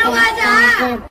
찬송하자.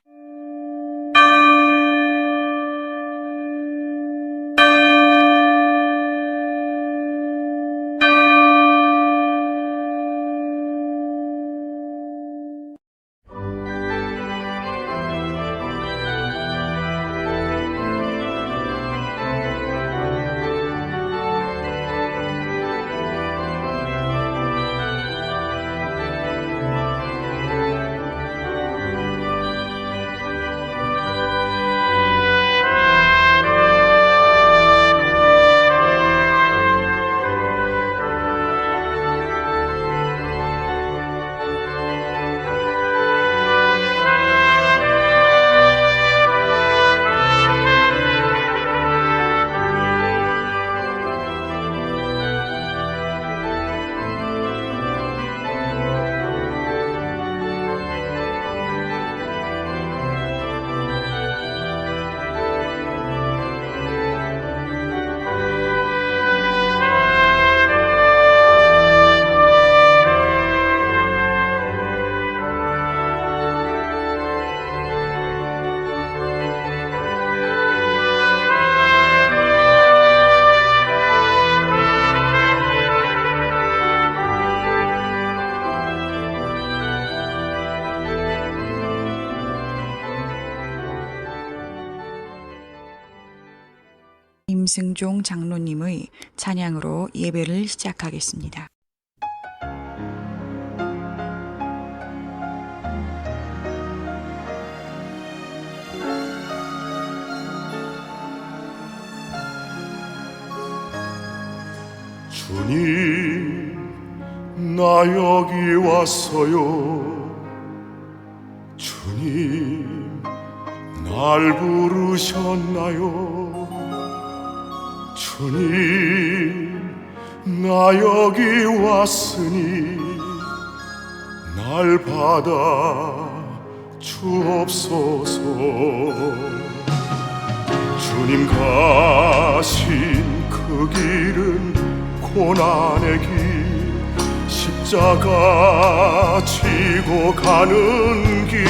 임승종 장로님의 찬양으로 예배를 시작하겠습니다. 주님, 나 여기 왔어요. 주님, 날 부르셨나요? 주님, 나 여기 왔으니 날 받아 주옵소서. 주님 가신 그 길은 고난의 길, 십자가 지고 가는 길.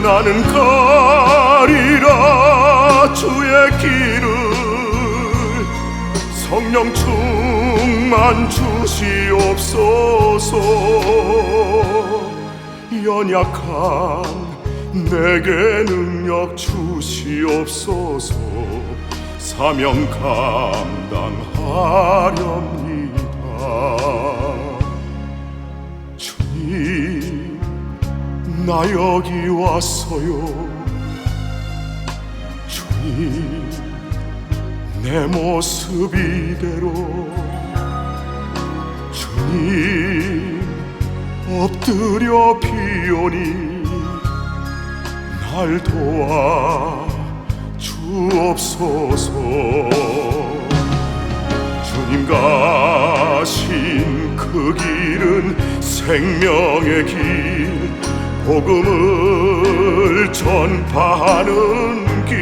나는 가리라 주의 길을, 성령 충만 주시옵소서. 연약한 내게 능력 주시옵소서. 사명 감당하렵니다. 주님, 나 여기 왔어요. 주님, 내 모습 이대로. 주님, 엎드려 비오니 날 도와 주옵소서. 주님 가신 그 길은 생명의 길, 복음을 전파하는 길.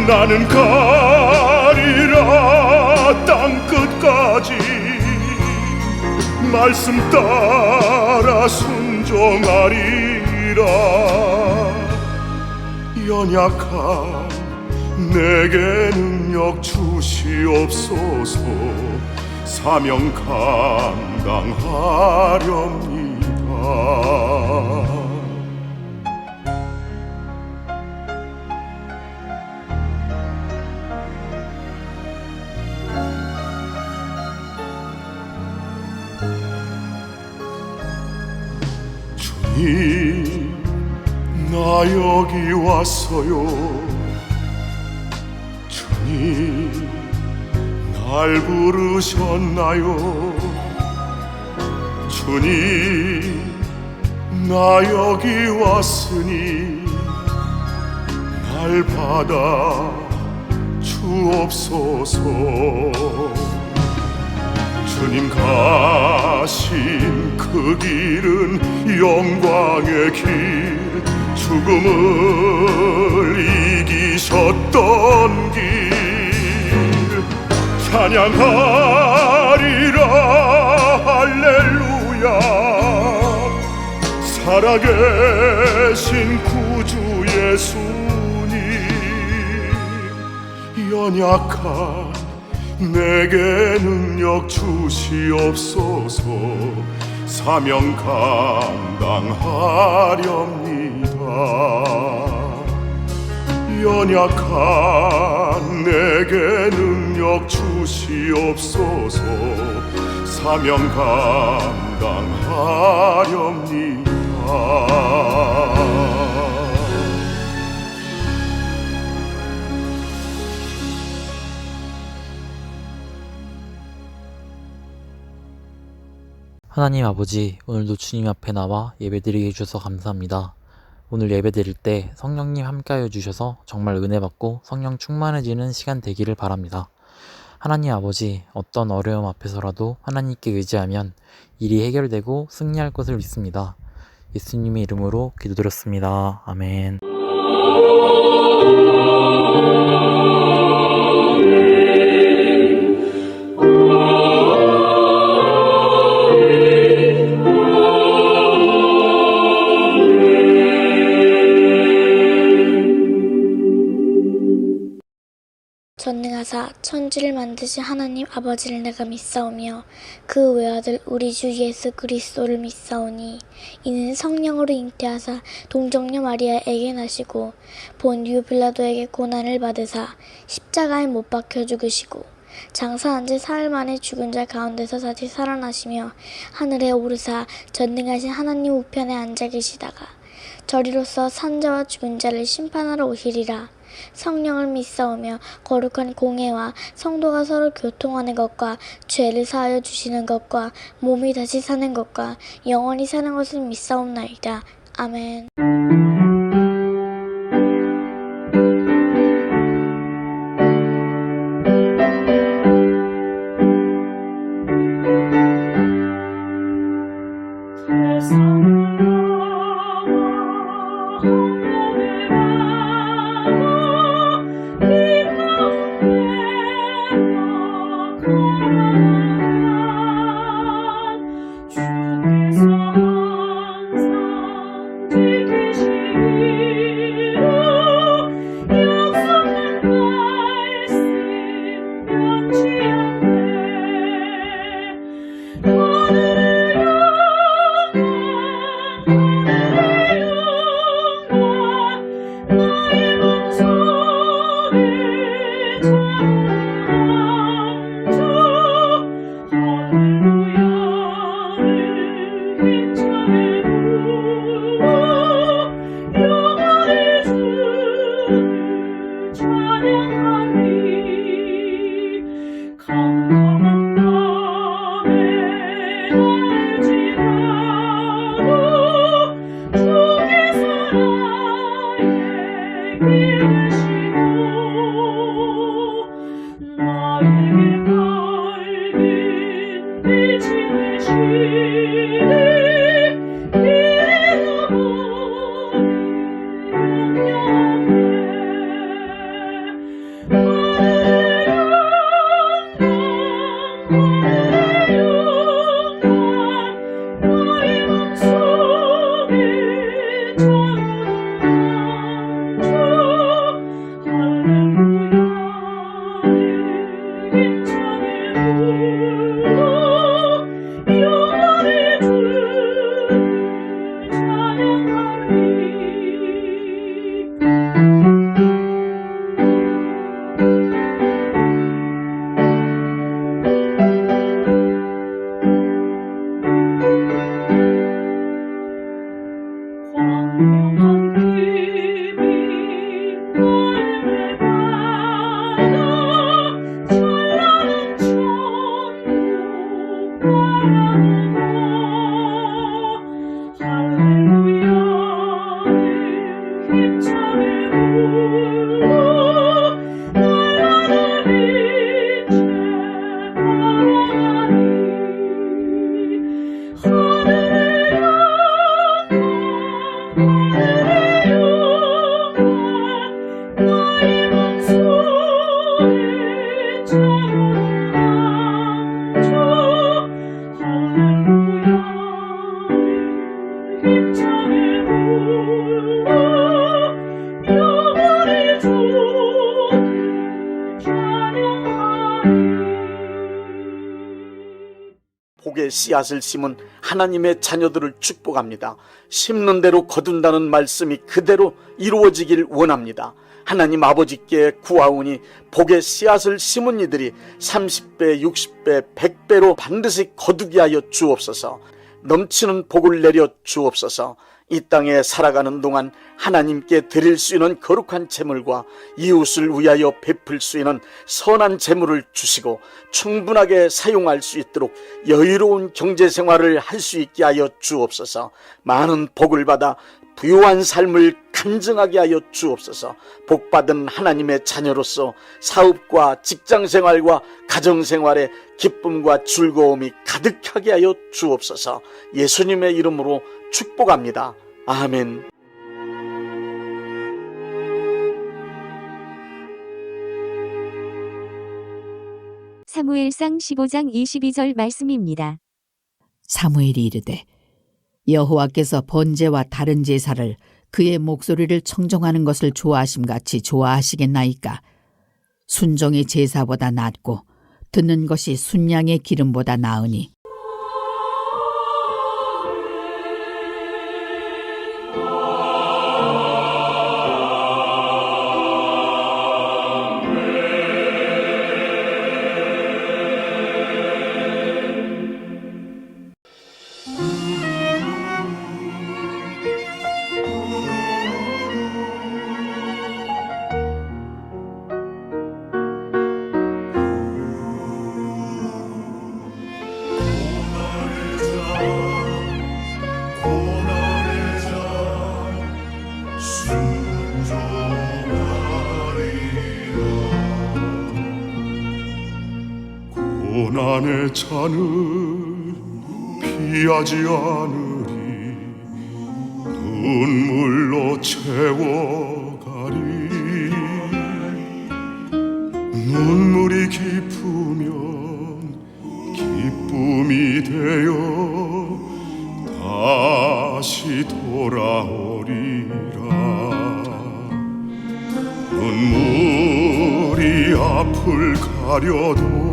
나는 가리라 땅 끝까지, 말씀 따라 순종하리라. 연약한 내게 능력 주시옵소서. 사명 감당하렵니다. 주님, 나 여기 왔어요. 주님, 날 부르셨나요? 주님, 나 여기 왔으니 날 받아 주옵소서. 주님 가신 그 길은 영광의 길, 죽음을 이기셨던 길. 찬양하리라 할렐루야. 살아계신 구주 예수님, 연약한 내게 능력 주시옵소서. 사명 감당하렵니다. 연약한 내게 능력 주시옵소서. 사명 감당하렵니다. 하나님 아버지, 오늘도 주님 앞에 나와 예배드리게 해주셔서 감사합니다. 오늘 예배드릴 때 성령님 함께하여 주셔서 정말 은혜받고 성령 충만해지는 시간 되기를 바랍니다. 하나님 아버지, 어떤 어려움 앞에서라도 하나님께 의지하면 일이 해결되고 승리할 것을 믿습니다. 예수님의 이름으로 기도드렸습니다. 아멘. 전능하사 천지를 만드신 하나님 아버지를 내가 믿사오며 그 외아들 우리 주 예수 그리스도를 믿사오니 이는 성령으로 잉태하사 동정녀 마리아에게 나시고 본디오 빌라도에게 고난을 받으사 십자가에 못 박혀 죽으시고 장사한 지 사흘 만에 죽은 자 가운데서 다시 살아나시며 하늘에 오르사 전능하신 하나님 우편에 앉아 계시다가 저리로서 산자와 죽은 자를 심판하러 오시리라. 성령을 믿사오며 거룩한 공회와 성도가 서로 교통하는 것과 죄를 사하여 주시는 것과 몸이 다시 사는 것과 영원히 사는 것을 믿사옵나이다. 아멘. 주께서 항상 지키시 복의 씨앗을 심은 하나님의 자녀들을 축복합니다. 심는 대로 거둔다는 말씀이 그대로 이루어지길 원합니다. 하나님 아버지께 구하오니 복의 씨앗을 심은 이들이 30배, 60배, 100배로 반드시 거두게 하여 주옵소서. 넘치는 복을 내려 주옵소서. 이 땅에 살아가는 동안 하나님께 드릴 수 있는 거룩한 재물과 이웃을 위하여 베풀 수 있는 선한 재물을 주시고 충분하게 사용할 수 있도록 여유로운 경제생활을 할 수 있게 하여 주옵소서. 많은 복을 받아 부유한 삶을 간증하게 하여 주옵소서. 복받은 하나님의 자녀로서 사업과 직장생활과 가정생활에 기쁨과 즐거움이 가득하게 하여 주옵소서. 예수님의 이름으로 축복합니다. 아멘. 사무엘상 15장 22절 말씀입니다. 사무엘이 이르되 여호와께서 번제와 다른 제사를 그의 목소리를 청정하는 것을 좋아하심같이 좋아하시겠나이까. 순종이 제사보다 낫고 듣는 것이 순양의 기름보다 나으니. 고난의 잔을 피하지 않으리 눈물로 채워가리 눈물이 깊으면 기쁨이 되어 다시 돌아오리라 눈물이 앞을 가려도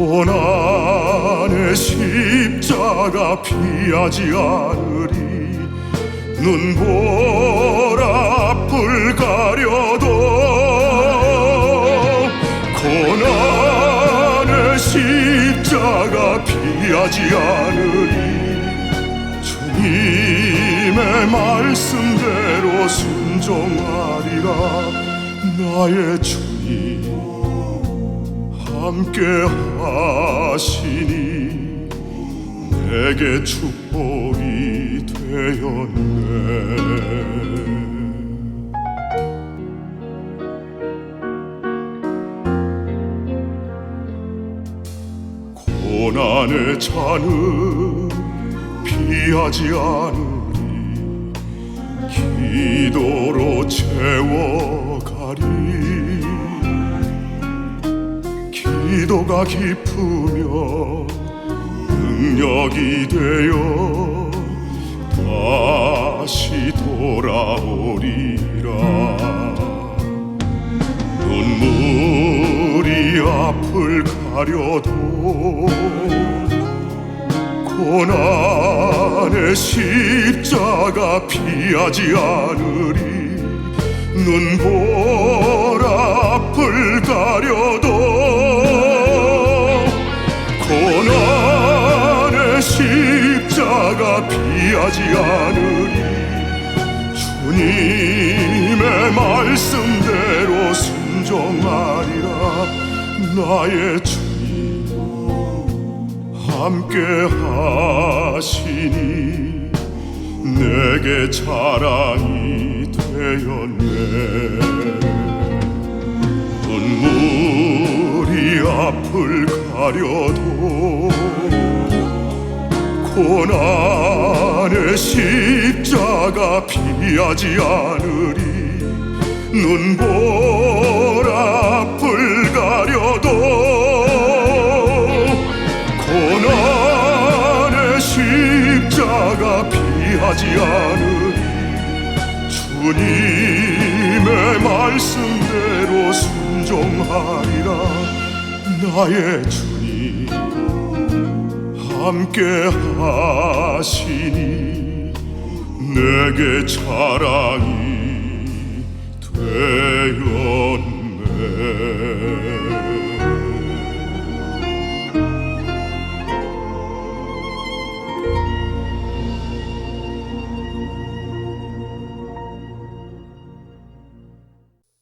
고난의 십자가 피하지 않으리 눈보라 앞을 가려도 고난의 십자가 피하지 않으리 주님의 말씀대로 순종하리라 나의 주님 함께 하시니 내게 축복이 되었네 고난의 잔을 피하지 않으리 기도로 채워가리 기도가 깊으면 능력이 되어 다시 돌아오리라 눈물이 앞을 가려도 고난의 십자가 피하지 않으리 눈보라 앞을 가려도 고난의 십자가 피하지 않으리 주님의 말씀대로 순종하리라 나의 주님 함께 하시니 내게 자랑이 되었네 눈물이 앞을 가려도 고난의 십자가 피하지 않으리 눈보라 앞을 가려도 고난의 십자가 피하지 않으리 주님의 말씀대로 순종하리라 나의 주님 함께 하시니 내게 자랑이 되었네.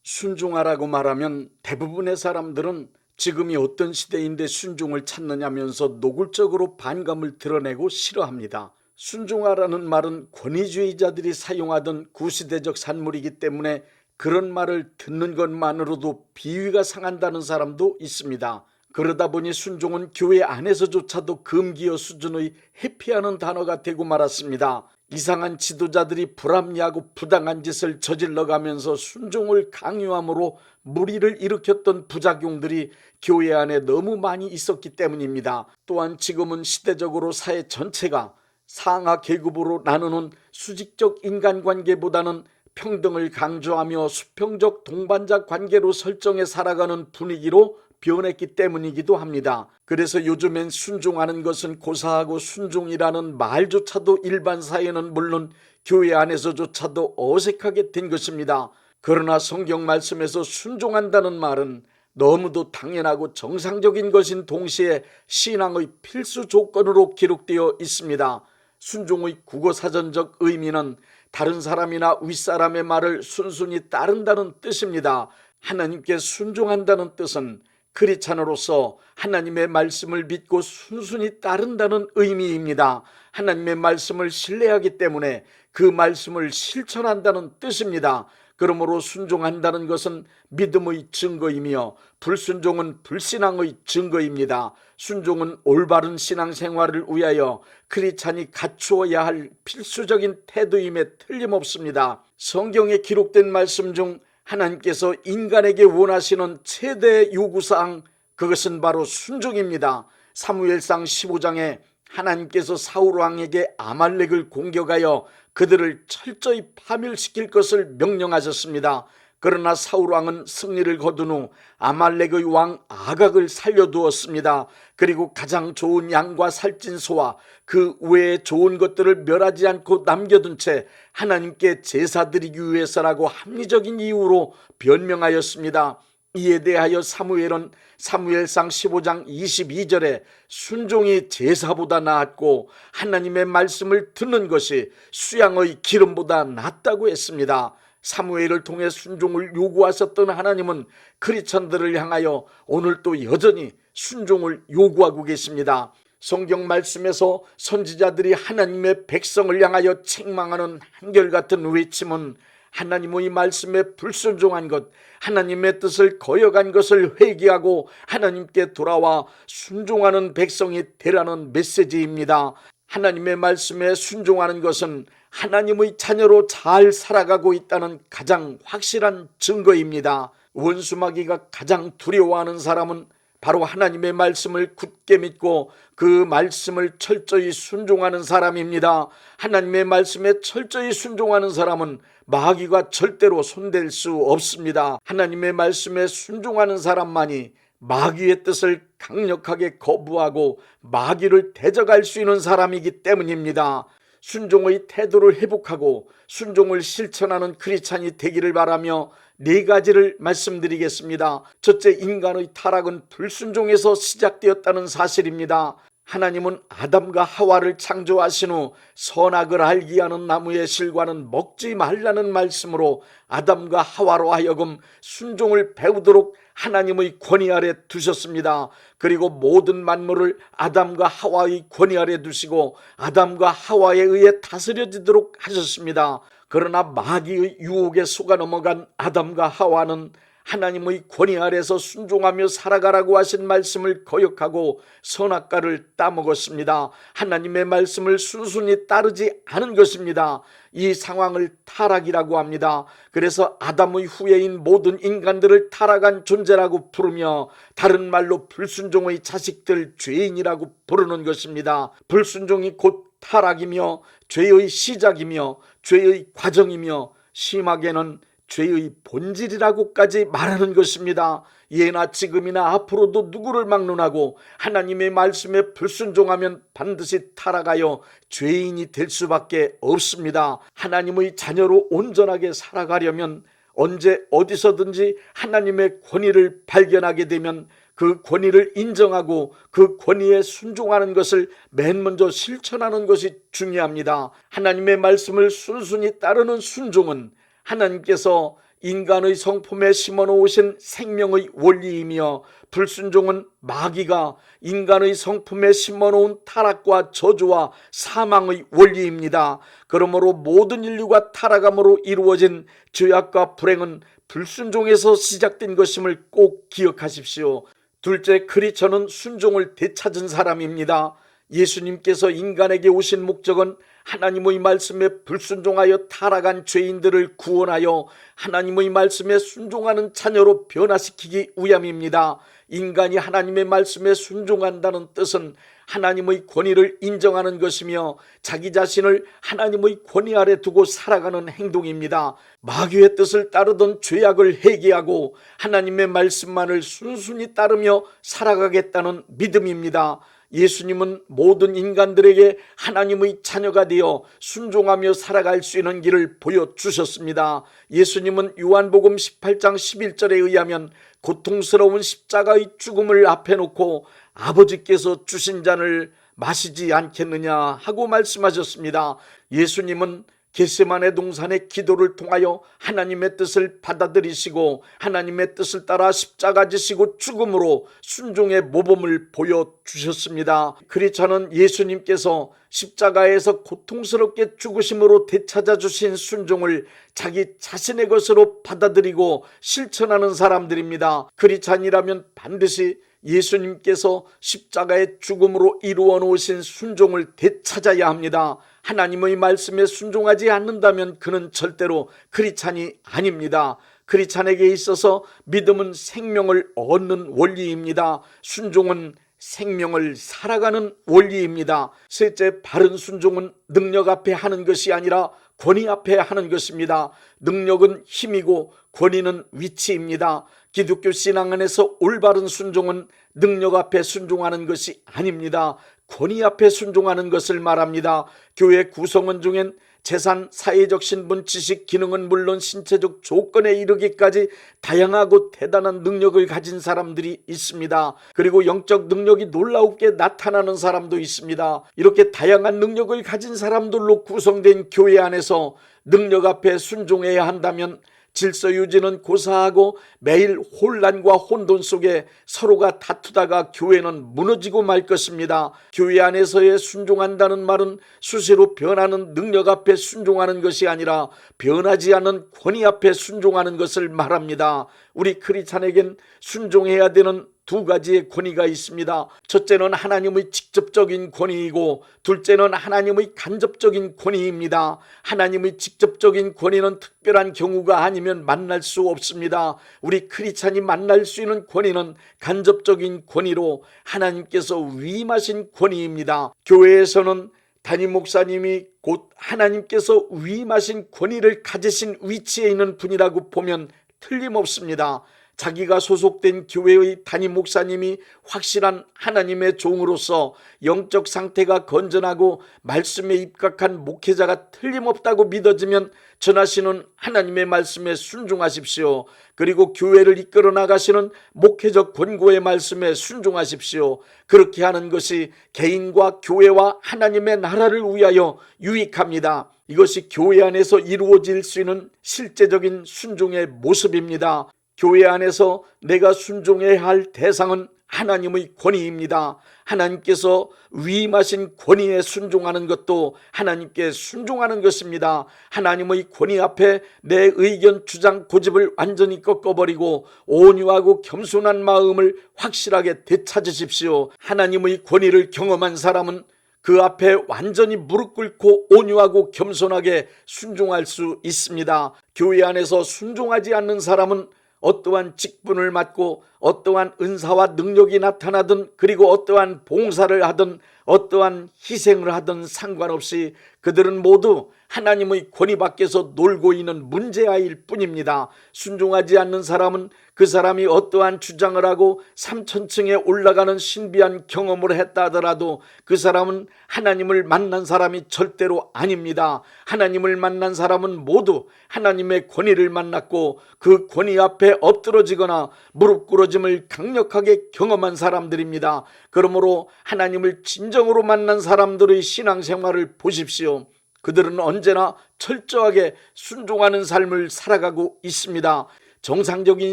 순종하라고 말하면 대부분의 사람들은 지금이 어떤 시대인데 순종을 찾느냐면서 노골적으로 반감을 드러내고 싫어합니다. 순종하라는 말은 권위주의자들이 사용하던 구시대적 산물이기 때문에 그런 말을 듣는 것만으로도 비위가 상한다는 사람도 있습니다. 그러다 보니 순종은 교회 안에서조차도 금기어 수준의 회피하는 단어가 되고 말았습니다. 이상한 지도자들이 불합리하고 부당한 짓을 저질러가면서 순종을 강요함으로 무리를 일으켰던 부작용들이 교회 안에 너무 많이 있었기 때문입니다. 또한 지금은 시대적으로 사회 전체가 상하 계급으로 나누는 수직적 인간관계보다는 평등을 강조하며 수평적 동반자 관계로 설정해 살아가는 분위기로 변했기 때문이기도 합니다. 그래서 요즘엔 순종하는 것은 고사하고 순종이라는 말조차도 일반 사회는 물론 교회 안에서조차도 어색하게 된 것입니다. 그러나 성경 말씀에서 순종한다는 말은 너무도 당연하고 정상적인 것인 동시에 신앙의 필수 조건으로 기록되어 있습니다. 순종의 국어사전적 의미는 다른 사람이나 윗사람의 말을 순순히 따른다는 뜻입니다. 하나님께 순종한다는 뜻은 크리스찬으로서 하나님의 말씀을 믿고 순순히 따른다는 의미입니다. 하나님의 말씀을 신뢰하기 때문에 그 말씀을 실천한다는 뜻입니다. 그러므로 순종한다는 것은 믿음의 증거이며 불순종은 불신앙의 증거입니다. 순종은 올바른 신앙생활을 위하여 크리스찬이 갖추어야 할 필수적인 태도임에 틀림없습니다. 성경에 기록된 말씀 중 하나님께서 인간에게 원하시는 최대 요구사항, 그것은 바로 순종입니다. 사무엘상 15장에 하나님께서 사울왕에게 아말렉을 공격하여 그들을 철저히 파멸시킬 것을 명령하셨습니다. 그러나 사울왕은 승리를 거둔 후 아말렉의 왕 아각을 살려두었습니다. 그리고 가장 좋은 양과 살찐 소와 그 외의 좋은 것들을 멸하지 않고 남겨둔 채 하나님께 제사드리기 위해서라고 합리적인 이유로 변명하였습니다. 이에 대하여 사무엘은 사무엘상 15장 22절에 순종이 제사보다 나았고 하나님의 말씀을 듣는 것이 수양의 기름보다 낫다고 했습니다. 사무엘을 통해 순종을 요구하셨던 하나님은 크리스천들을 향하여 오늘도 여전히 순종을 요구하고 계십니다. 성경 말씀에서 선지자들이 하나님의 백성을 향하여 책망하는 한결같은 외침은 하나님의 말씀에 불순종한 것, 하나님의 뜻을 거역한 것을 회개하고 하나님께 돌아와 순종하는 백성이 되라는 메시지입니다. 하나님의 말씀에 순종하는 것은 하나님의 자녀로 잘 살아가고 있다는 가장 확실한 증거입니다. 원수마귀가 가장 두려워하는 사람은 바로 하나님의 말씀을 굳게 믿고 그 말씀을 철저히 순종하는 사람입니다. 하나님의 말씀에 철저히 순종하는 사람은 마귀가 절대로 손댈 수 없습니다. 하나님의 말씀에 순종하는 사람만이 마귀의 뜻을 강력하게 거부하고 마귀를 대적할 수 있는 사람이기 때문입니다. 순종의 태도를 회복하고 순종을 실천하는 크리스찬이 되기를 바라며 4가지를 말씀드리겠습니다. 첫째, 인간의 타락은 불순종에서 시작되었다는 사실입니다. 하나님은 아담과 하와를 창조하신 후 선악을 알게 하는 나무의 실과는 먹지 말라는 말씀으로 아담과 하와로 하여금 순종을 배우도록 하나님의 권위 아래 두셨습니다. 그리고 모든 만물을 아담과 하와의 권위 아래 두시고 아담과 하와에 의해 다스려지도록 하셨습니다. 그러나 마귀의 유혹에 속아 넘어간 아담과 하와는 하나님의 권위 아래서 순종하며 살아가라고 하신 말씀을 거역하고 선악과를 따먹었습니다. 하나님의 말씀을 순순히 따르지 않은 것입니다. 이 상황을 타락이라고 합니다. 그래서 아담의 후예인 모든 인간들을 타락한 존재라고 부르며 다른 말로 불순종의 자식들, 죄인이라고 부르는 것입니다. 불순종이 곧 타락이며 죄의 시작이며 죄의 과정이며 심하게는 죄의 본질이라고까지 말하는 것입니다. 예나 지금이나 앞으로도 누구를 막론하고 하나님의 말씀에 불순종하면 반드시 타락하여 죄인이 될 수밖에 없습니다. 하나님의 자녀로 온전하게 살아가려면 언제 어디서든지 하나님의 권위를 발견하게 되면 그 권위를 인정하고 그 권위에 순종하는 것을 맨 먼저 실천하는 것이 중요합니다. 하나님의 말씀을 순순히 따르는 순종은 하나님께서 인간의 성품에 심어놓으신 생명의 원리이며, 불순종은 마귀가 인간의 성품에 심어놓은 타락과 저주와 사망의 원리입니다. 그러므로 모든 인류가 타락함으로 이루어진 죄악과 불행은 불순종에서 시작된 것임을 꼭 기억하십시오. 둘째, 크리스천은 순종을 되찾은 사람입니다. 예수님께서 인간에게 오신 목적은 하나님의 말씀에 불순종하여 타락한 죄인들을 구원하여 하나님의 말씀에 순종하는 자녀로 변화시키기 위함입니다. 인간이 하나님의 말씀에 순종한다는 뜻은 하나님의 권위를 인정하는 것이며 자기 자신을 하나님의 권위 아래 두고 살아가는 행동입니다. 마귀의 뜻을 따르던 죄악을 회개하고 하나님의 말씀만을 순순히 따르며 살아가겠다는 믿음입니다. 예수님은 모든 인간들에게 하나님의 자녀가 되어 순종하며 살아갈 수 있는 길을 보여주셨습니다. 예수님은 요한복음 18장 11절에 의하면 고통스러운 십자가의 죽음을 앞에 놓고 아버지께서 주신 잔을 마시지 않겠느냐 하고 말씀하셨습니다. 예수님은 겟세마네 동산의 기도를 통하여 하나님의 뜻을 받아들이시고 하나님의 뜻을 따라 십자가 지시고 죽음으로 순종의 모범을 보여주셨습니다. 크리스천은 예수님께서 십자가에서 고통스럽게 죽으심으로 되찾아 주신 순종을 자기 자신의 것으로 받아들이고 실천하는 사람들입니다. 크리스천이라면 반드시 예수님께서 십자가의 죽음으로 이루어 놓으신 순종을 되찾아야 합니다. 하나님의 말씀에 순종하지 않는다면 그는 절대로 크리스찬이 아닙니다. 크리스찬에게 있어서 믿음은 생명을 얻는 원리입니다. 순종은 생명을 살아가는 원리입니다. 셋째, 바른 순종은 능력 앞에 하는 것이 아니라 권위 앞에 하는 것입니다. 능력은 힘이고 권위는 위치입니다. 기독교 신앙 안에서 올바른 순종은 능력 앞에 순종하는 것이 아닙니다. 권위 앞에 순종하는 것을 말합니다. 교회 구성원 중엔 재산, 사회적 신분, 지식, 기능은 물론 신체적 조건에 이르기까지 다양하고 대단한 능력을 가진 사람들이 있습니다. 그리고 영적 능력이 놀라우게 나타나는 사람도 있습니다. 이렇게 다양한 능력을 가진 사람들로 구성된 교회 안에서 능력 앞에 순종해야 한다면 질서 유지는 고사하고 매일 혼란과 혼돈 속에 서로가 다투다가 교회는 무너지고 말 것입니다. 교회 안에서의 순종한다는 말은 수시로 변하는 능력 앞에 순종하는 것이 아니라 변하지 않는 권위 앞에 순종하는 것을 말합니다. 우리 크리스찬에겐 순종해야 되는 두 가지의 권위가 있습니다. 첫째는 하나님의 직접적인 권위이고 둘째는 하나님의 간접적인 권위입니다. 하나님의 직접적인 권위는 특별한 경우가 아니면 만날 수 없습니다. 우리 크리스찬이 만날 수 있는 권위는 간접적인 권위로 하나님께서 위임하신 권위입니다. 교회에서는 담임 목사님이 곧 하나님께서 위임하신 권위를 가지신 위치에 있는 분이라고 보면 틀림없습니다. 자기가 소속된 교회의 담임 목사님이 확실한 하나님의 종으로서 영적 상태가 건전하고 말씀에 입각한 목회자가 틀림없다고 믿어지면 전하시는 하나님의 말씀에 순종하십시오. 그리고 교회를 이끌어 나가시는 목회적 권고의 말씀에 순종하십시오. 그렇게 하는 것이 개인과 교회와 하나님의 나라를 위하여 유익합니다. 이것이 교회 안에서 이루어질 수 있는 실제적인 순종의 모습입니다. 교회 안에서 내가 순종해야 할 대상은 하나님의 권위입니다. 하나님께서 위임하신 권위에 순종하는 것도 하나님께 순종하는 것입니다. 하나님의 권위 앞에 내 의견, 주장, 고집을 완전히 꺾어버리고 온유하고 겸손한 마음을 확실하게 되찾으십시오. 하나님의 권위를 경험한 사람은 그 앞에 완전히 무릎 꿇고 온유하고 겸손하게 순종할 수 있습니다. 교회 안에서 순종하지 않는 사람은 어떠한 직분을 맡고 어떠한 은사와 능력이 나타나든 그리고 어떠한 봉사를 하든 어떠한 희생을 하든 상관없이 그들은 모두 하나님의 권위 밖에서 놀고 있는 문제아이일 뿐입니다. 순종하지 않는 사람은 그 사람이 어떠한 주장을 하고 3000층에 올라가는 신비한 경험을 했다 하더라도 그 사람은 하나님을 만난 사람이 절대로 아닙니다. 하나님을 만난 사람은 모두 하나님의 권위를 만났고 그 권위 앞에 엎드러지거나 무릎 꿇어짐을 강력하게 경험한 사람들입니다. 그러므로 하나님을 진정으로 만난 사람들의 신앙생활을 보십시오. 그들은 언제나 철저하게 순종하는 삶을 살아가고 있습니다. 정상적인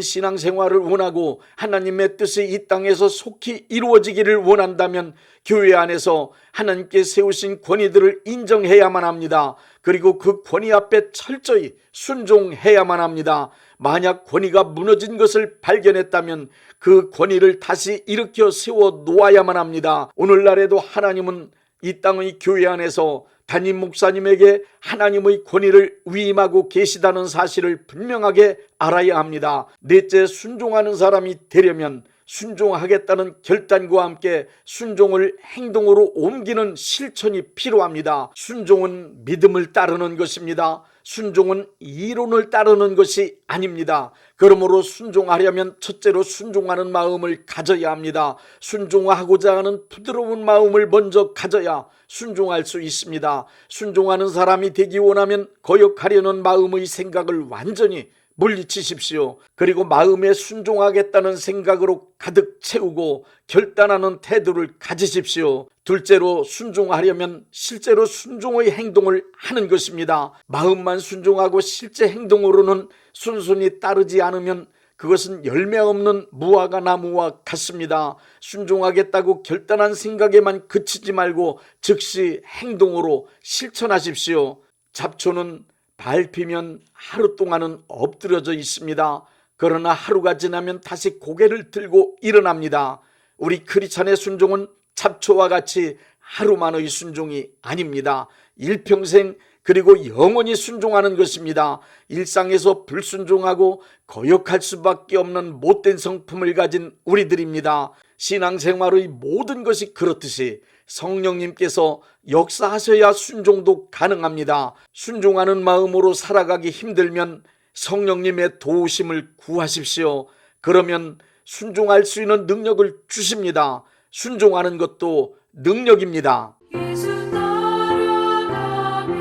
신앙생활을 원하고 하나님의 뜻이 이 땅에서 속히 이루어지기를 원한다면 교회 안에서 하나님께 세우신 권위들을 인정해야만 합니다. 그리고 그 권위 앞에 철저히 순종해야만 합니다. 만약 권위가 무너진 것을 발견했다면 그 권위를 다시 일으켜 세워 놓아야만 합니다. 오늘날에도 하나님은 이 땅의 교회 안에서 담임 목사님에게 하나님의 권위를 위임하고 계시다는 사실을 분명하게 알아야 합니다. 넷째, 순종하는 사람이 되려면 순종하겠다는 결단과 함께 순종을 행동으로 옮기는 실천이 필요합니다. 순종은 믿음을 따르는 것입니다. 순종은 이론을 따르는 것이 아닙니다. 그러므로 순종하려면 첫째로 순종하는 마음을 가져야 합니다. 순종하고자 하는 부드러운 마음을 먼저 가져야 순종할 수 있습니다. 순종하는 사람이 되기 원하면 거역하려는 마음의 생각을 완전히 물리치십시오. 그리고 마음에 순종하겠다는 생각으로 가득 채우고 결단하는 태도를 가지십시오. 둘째로 순종하려면 실제로 순종의 행동을 하는 것입니다. 마음만 순종하고 실제 행동으로는 순순히 따르지 않으면 그것은 열매 없는 무화과 나무와 같습니다. 순종하겠다고 결단한 생각에만 그치지 말고 즉시 행동으로 실천하십시오. 잡초는 밟히면 하루 동안은 엎드려져 있습니다. 그러나 하루가 지나면 다시 고개를 들고 일어납니다. 우리 크리스찬의 순종은 잡초와 같이 하루만의 순종이 아닙니다. 일평생 그리고 영원히 순종하는 것입니다. 일상에서 불순종하고 거역할 수밖에 없는 못된 성품을 가진 우리들입니다. 신앙생활의 모든 것이 그렇듯이 성령님께서 역사하셔야 순종도 가능합니다. 순종하는 마음으로 살아가기 힘들면 성령님의 도우심을 구하십시오. 그러면 순종할 수 있는 능력을 주십니다. 순종하는 것도 능력입니다. 예수 따라가며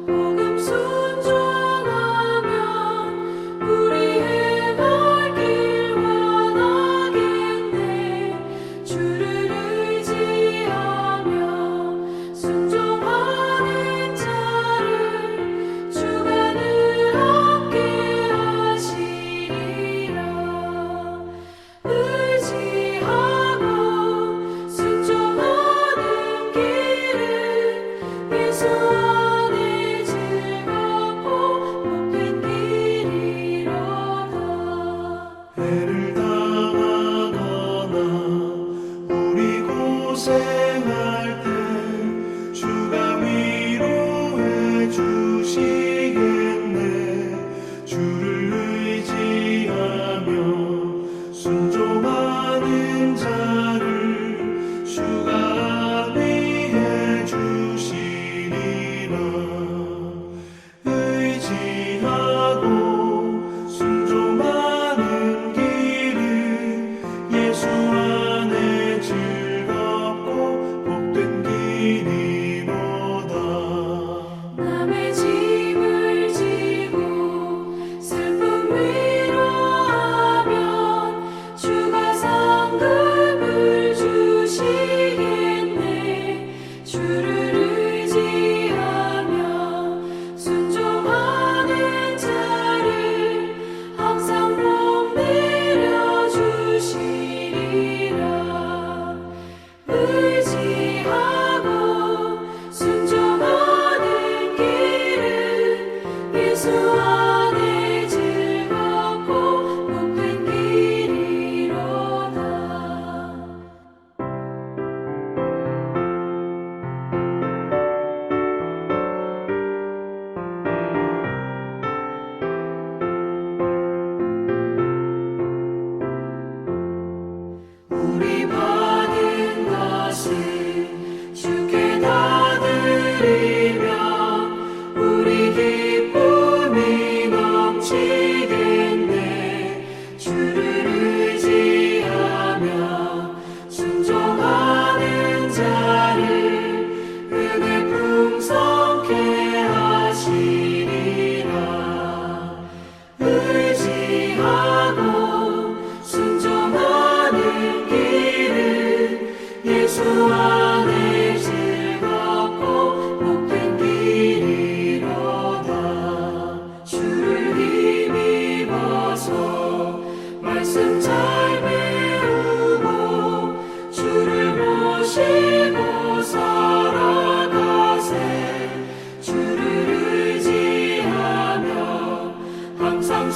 복음 순종하며 우리 행할 길 원하겠네. 주를 의지하며 순종하는 자를 주가 늘 함께 하시리라. 의지하고 순종하는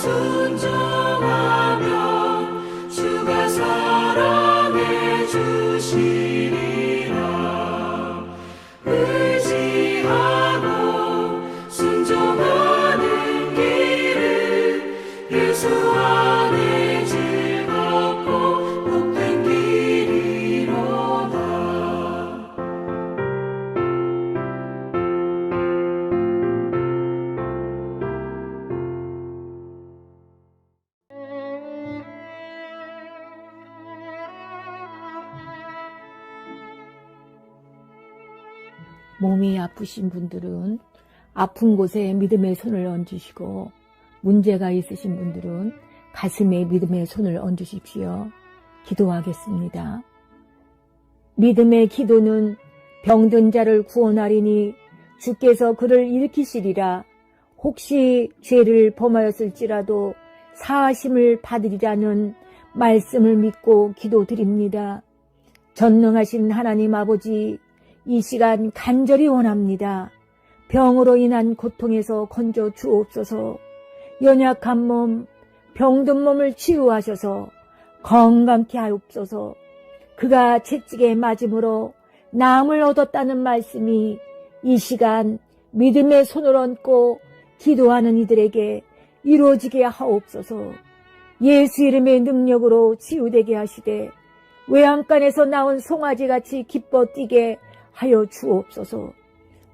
순종하면 주가 사랑해 주시리라. 의지하고 순종하는 길은 예수 안에 즐겁고 복된 길이로다. 몸이 아프신 분들은 아픈 곳에 믿음의 손을 얹으시고, 문제가 있으신 분들은 가슴에 믿음의 손을 얹으십시오. 기도하겠습니다. 믿음의 기도는 병든 자를 구원하리니 주께서 그를 일으키시리라. 혹시 죄를 범하였을지라도 사하심을 받으리라는 말씀을 믿고 기도드립니다. 전능하신 하나님 아버지, 이 시간 간절히 원합니다. 병으로 인한 고통에서 건져 주옵소서. 연약한 몸, 병든 몸을 치유하셔서 건강케 하옵소서. 그가 채찍에 맞음으로 나음을 얻었다는 말씀이 이 시간 믿음의 손을 얹고 기도하는 이들에게 이루어지게 하옵소서. 예수 이름의 능력으로 치유되게 하시되 외양간에서 나온 송아지같이 기뻐 뛰게 하여 주옵소서.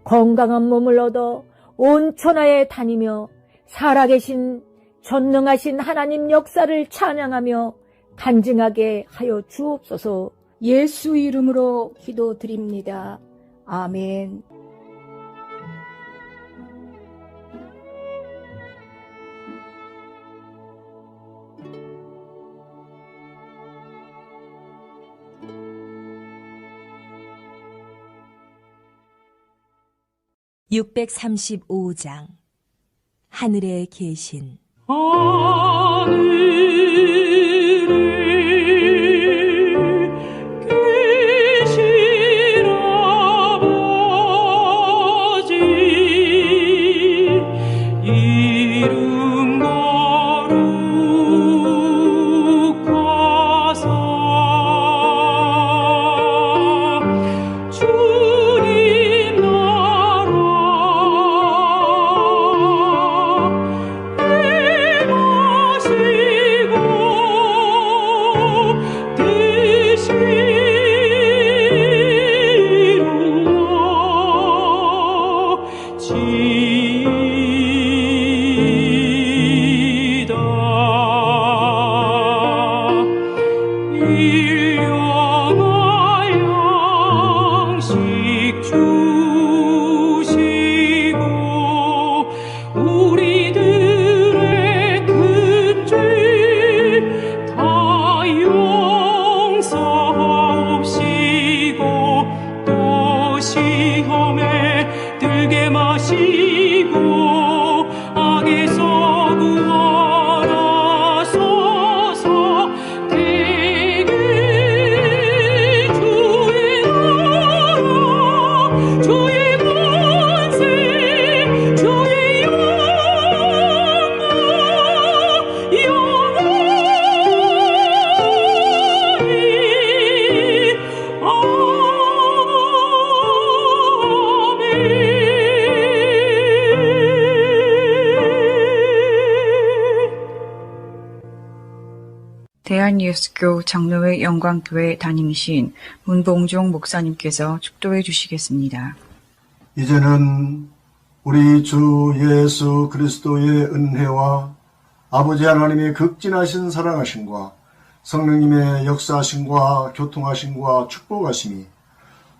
건강한 몸을 얻어 온 천하에 다니며 살아계신 전능하신 하나님 역사를 찬양하며 간증하게 하여 주옵소서. 예수 이름으로 기도드립니다. 아멘. (635장) 하늘에 계신 대한예수교 장로회 영광교회 담임이신 문봉종 목사님께서 축도해 주시겠습니다. 이제는 우리 주 예수 그리스도의 은혜와 아버지 하나님의 극진하신 사랑하심과 성령님의 역사하심과 교통하심과 축복하심이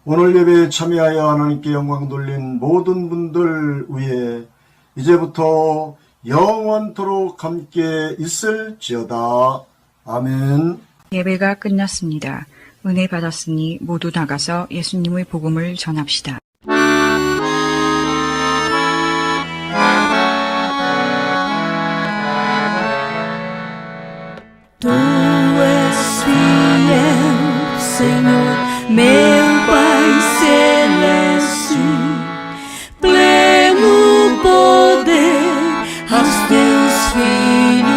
오늘 예배에 참여하여 하나님께 영광 돌린 모든 분들 위에 이제부터 영원토록 함께 있을지어다. 아멘. 예배가 끝났습니다. 은혜 받았으니 모두 나가서 예수님의 복음을 전합시다. Tu és fiel, Senhor, meu Pai celeste, pleno poder aos teus filhos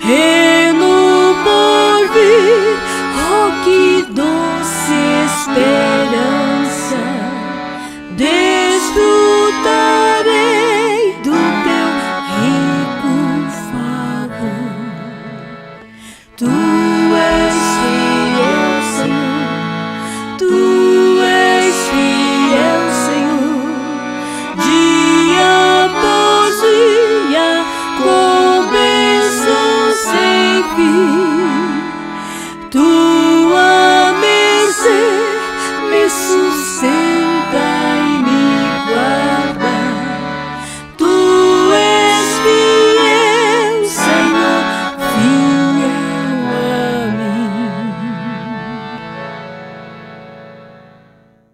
et nos pauvres